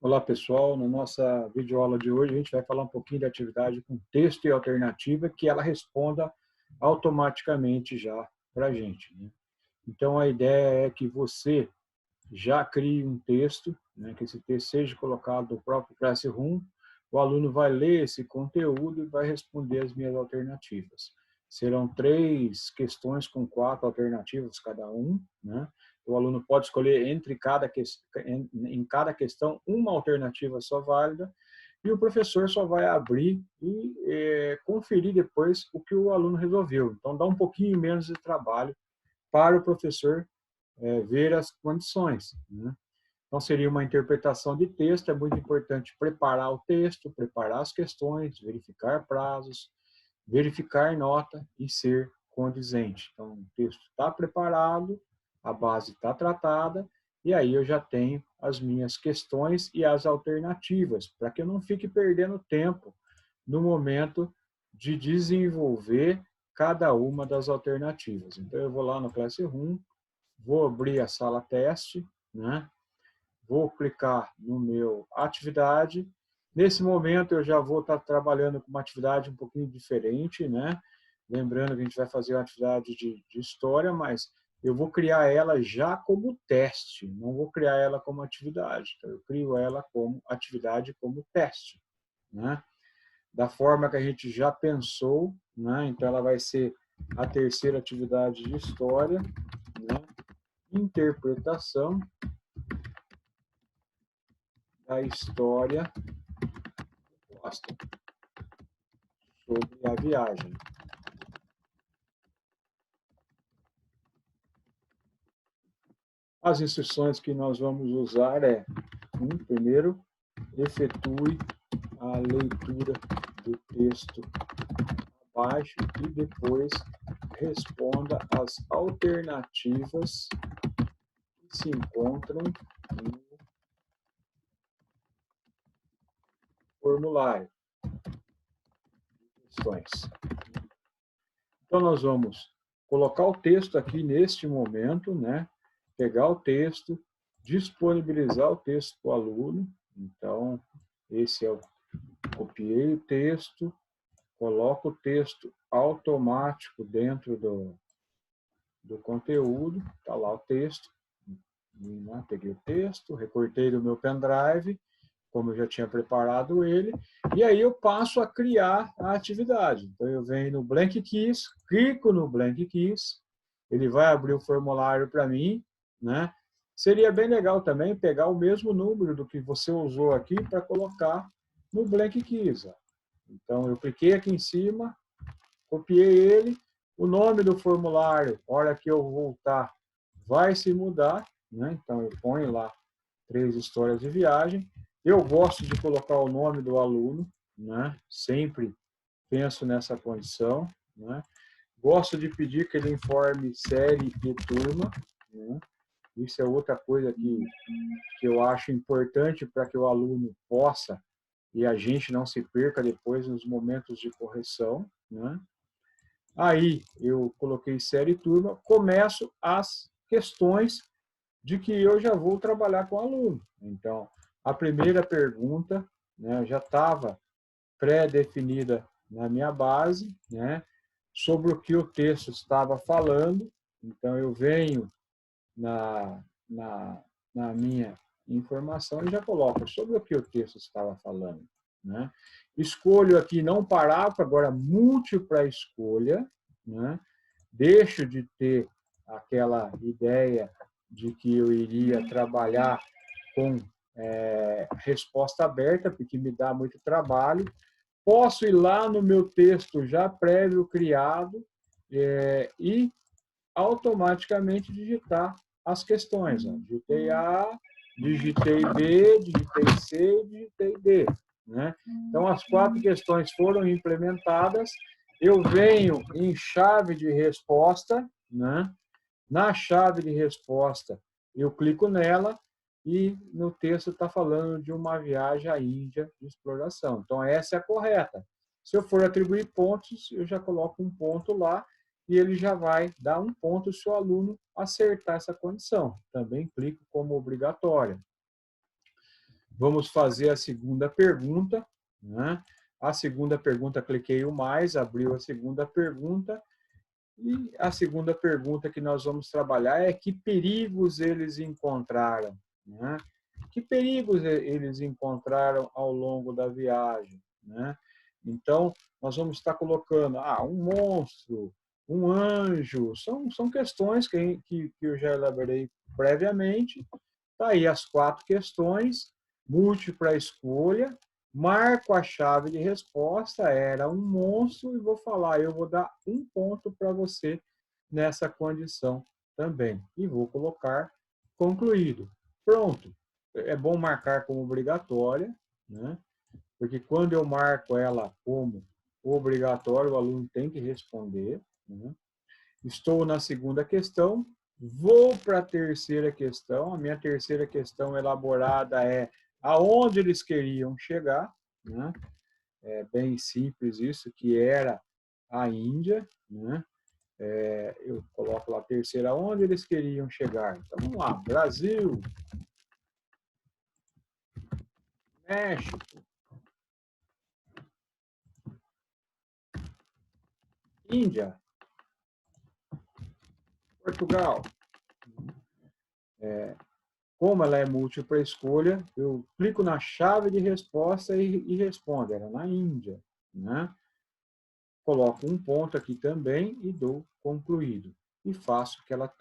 Olá pessoal, na nossa videoaula de hoje a gente vai falar um pouquinho da atividade com texto e alternativa que ela responda automaticamente já para a gente, né? Então a ideia é que você já crie um texto, né, que esse texto seja colocado no próprio Classroom, o aluno vai ler esse conteúdo e vai responder as minhas alternativas. Serão 3 questões com 4 alternativas cada um, né? O aluno pode escolher em cada questão uma alternativa só válida e o professor só vai abrir e conferir depois o que o aluno resolveu. Então dá um pouquinho menos de trabalho para o professor ver as condições, né? Então, seria uma interpretação de texto, é muito importante preparar o texto, preparar as questões, verificar prazos, verificar nota e ser condizente. Então, o texto está preparado, a base está tratada, e aí eu já tenho as minhas questões e as alternativas, para que eu não fique perdendo tempo no momento de desenvolver cada uma das alternativas. Então, eu vou lá no Classroom, vou abrir a sala teste, né? Vou clicar no meu atividade. Nesse momento eu já vou estar trabalhando com uma atividade um pouquinho diferente, né? Lembrando que a gente vai fazer uma atividade de história, mas eu vou criar ela já como teste, não vou criar ela como atividade. Então, eu crio ela como atividade, como teste, né? Da forma que a gente já pensou, né? Então, ela vai ser a terceira atividade de história, né? Interpretação da história proposta sobre a viagem. As instruções que nós vamos usar primeiro, efetue a leitura do texto abaixo e depois responda as alternativas que se encontram no formulário de questões. Então, nós vamos colocar o texto aqui neste momento, né? Pegar o texto, disponibilizar o texto para o aluno. Então, esse é o copiei o texto, coloco o texto automático dentro do conteúdo, está lá o texto, peguei o texto, recortei do meu pendrive, como eu já tinha preparado ele, e aí eu passo a criar a atividade. Então, eu venho no Blank Quiz, clico no Blank Quiz, ele vai abrir o formulário para mim, né? Seria bem legal também pegar o mesmo número do que você usou aqui para colocar no Blank Quiz. Então, eu cliquei aqui em cima, copiei ele, o nome do formulário, hora que eu voltar, vai se mudar, né? Então, eu ponho lá 3 histórias de viagem. Eu gosto de colocar o nome do aluno, né? Sempre penso nessa condição, né? Gosto de pedir que ele informe série e turma, né? Isso é outra coisa que eu acho importante para que o aluno possa e a gente não se perca depois nos momentos de correção, né? Aí eu coloquei série e turma, começo as questões de que eu já vou trabalhar com o aluno. Então, a primeira pergunta, né, já estava pré-definida na minha base, né, sobre o que o texto estava falando. Então, eu venho na, na, na minha informação e já coloco sobre o que o texto estava falando, né? Escolho aqui não parágrafo, agora múltipla escolha, né? Deixo de ter aquela ideia de que eu iria trabalhar com resposta aberta, porque me dá muito trabalho. Posso ir lá no meu texto já prévio criado e automaticamente digitar as questões. Ó. Digitei A, digitei B, digitei C, digitei D. Né? Então, as 4 questões foram implementadas. Eu venho em chave de resposta, né? Na chave de resposta, eu clico nela e no texto está falando de uma viagem à Índia de exploração. Então, essa é a correta. Se eu for atribuir pontos, eu já coloco um ponto lá e ele já vai dar um ponto se o aluno acertar essa condição. Também clico como obrigatória. Vamos fazer a segunda pergunta, né? A segunda pergunta, cliquei o mais, abriu a segunda pergunta. E a segunda pergunta que nós vamos trabalhar é que perigos eles encontraram, né? Que perigos eles encontraram ao longo da viagem, né? Então, nós vamos estar colocando um monstro, um anjo, são questões que eu já elaborei previamente. Está aí as 4 questões, múltipla escolha, marco a chave de resposta, era um monstro, e vou falar, eu vou dar 1 ponto para você nessa condição também. E vou colocar concluído. Pronto. É bom marcar como obrigatória, né? Porque quando eu marco ela como obrigatório, o aluno tem que responder, né? Estou na segunda questão, vou para a terceira questão. A minha terceira questão elaborada é aonde eles queriam chegar, né? É bem simples isso, que era a Índia, né? Eu coloco lá a terceira, aonde eles queriam chegar. Então, vamos lá, Brasil, México, Índia, Portugal. Como ela é múltipla escolha, eu clico na chave de resposta e respondo. Era na Índia, né? Coloco 1 ponto aqui também e dou concluído. E faço que ela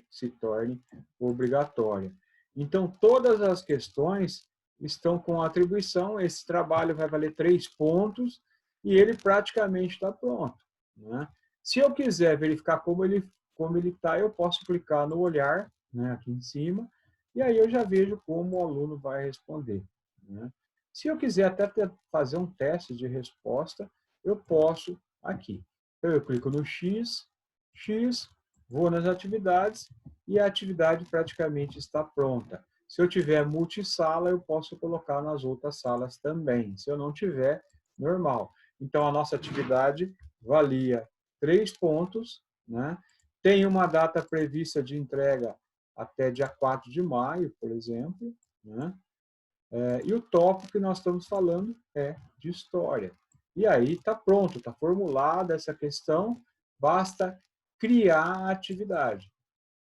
se torne obrigatória. Então, todas as questões estão com atribuição. Esse trabalho vai valer 3 pontos e ele praticamente está pronto, né? Se eu quiser verificar como ele está, eu posso clicar no olhar, né, aqui em cima, e aí eu já vejo como o aluno vai responder, né? Se eu quiser até fazer um teste de resposta, eu posso aqui. Então, eu clico no X, vou nas atividades e a atividade praticamente está pronta. Se eu tiver multisala, eu posso colocar nas outras salas também. Se eu não tiver, normal. Então, a nossa atividade valia 3 pontos, né? Tem uma data prevista de entrega até dia 4 de maio, por exemplo, né? E o tópico que nós estamos falando é de história. E aí está pronto, está formulada essa questão, basta criar a atividade.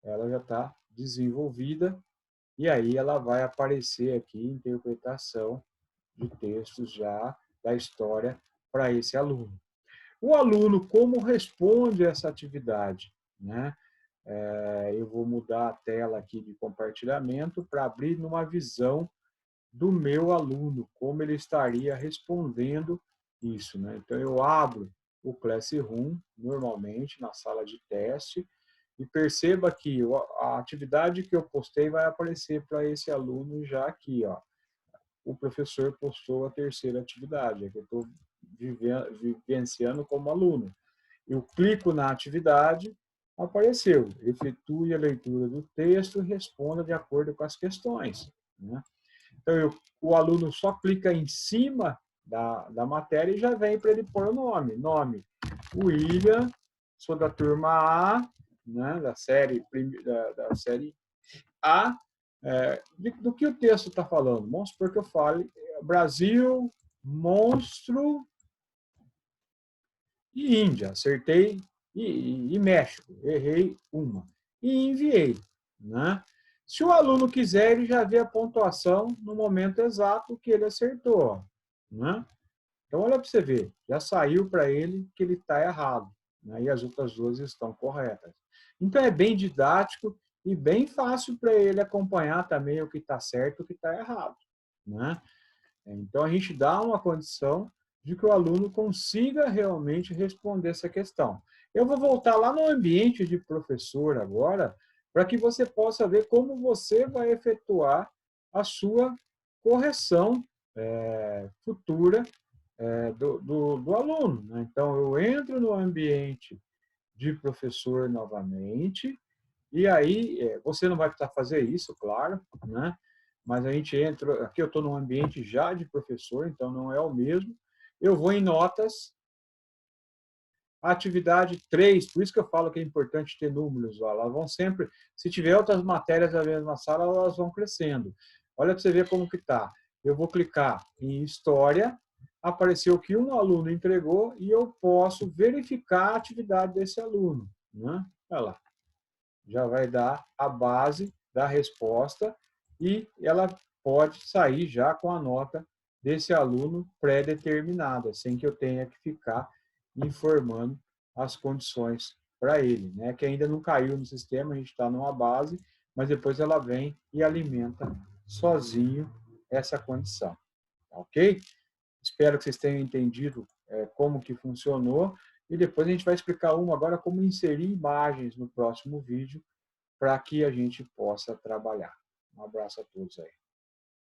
Ela já está desenvolvida e aí ela vai aparecer aqui, interpretação de textos já da história para esse aluno. O aluno, como responde essa atividade, né? Eu vou mudar a tela aqui de compartilhamento para abrir numa visão do meu aluno, como ele estaria respondendo isso, né? Então, eu abro o Classroom, normalmente, na sala de teste, e perceba que a atividade que eu postei vai aparecer para esse aluno já aqui, ó. O professor postou a terceira atividade, é que eu estou vivenciando como aluno. Eu clico na atividade, apareceu, efetue a leitura do texto e responda de acordo com as questões, né? Então, o aluno só clica em cima da matéria e já vem para ele pôr o nome. Nome, William, sou da turma A, né, da série A. Do que o texto está falando? Vamos supor que eu fale Brasil, monstro e Índia. Acertei. E México. Errei uma. E enviei, né? Se o aluno quiser, ele já vê a pontuação no momento exato que ele acertou, né? Então, olha para você ver, já saiu para ele que ele está errado, né? E as outras 2 estão corretas. Então, é bem didático e bem fácil para ele acompanhar também o que está certo e o que está errado, né? Então, a gente dá uma condição de que o aluno consiga realmente responder essa questão. Eu vou voltar lá no ambiente de professor agora, para que você possa ver como você vai efetuar a sua correção futura do aluno, né? Então, eu entro no ambiente de professor novamente, e aí você não vai precisar fazer isso, claro, né? Mas a gente entra, aqui eu estou num ambiente já de professor, então não é o mesmo. Eu vou em notas, atividade 3, por isso que eu falo que é importante ter números, ó, elas vão sempre, se tiver outras matérias da mesma sala, elas vão crescendo. Olha para você ver como que está. Eu vou clicar em História, apareceu o que um aluno entregou e eu posso verificar a atividade desse aluno, né? Olha lá. Já vai dar a base da resposta e ela pode sair já com a nota desse aluno pré-determinada, sem que eu tenha que ficar informando as condições para ele, né? Que ainda não caiu no sistema, a gente está numa base, mas depois ela vem e alimenta sozinho essa condição, ok? Espero que vocês tenham entendido como que funcionou e depois a gente vai explicar agora como inserir imagens no próximo vídeo para que a gente possa trabalhar. Um abraço a todos aí.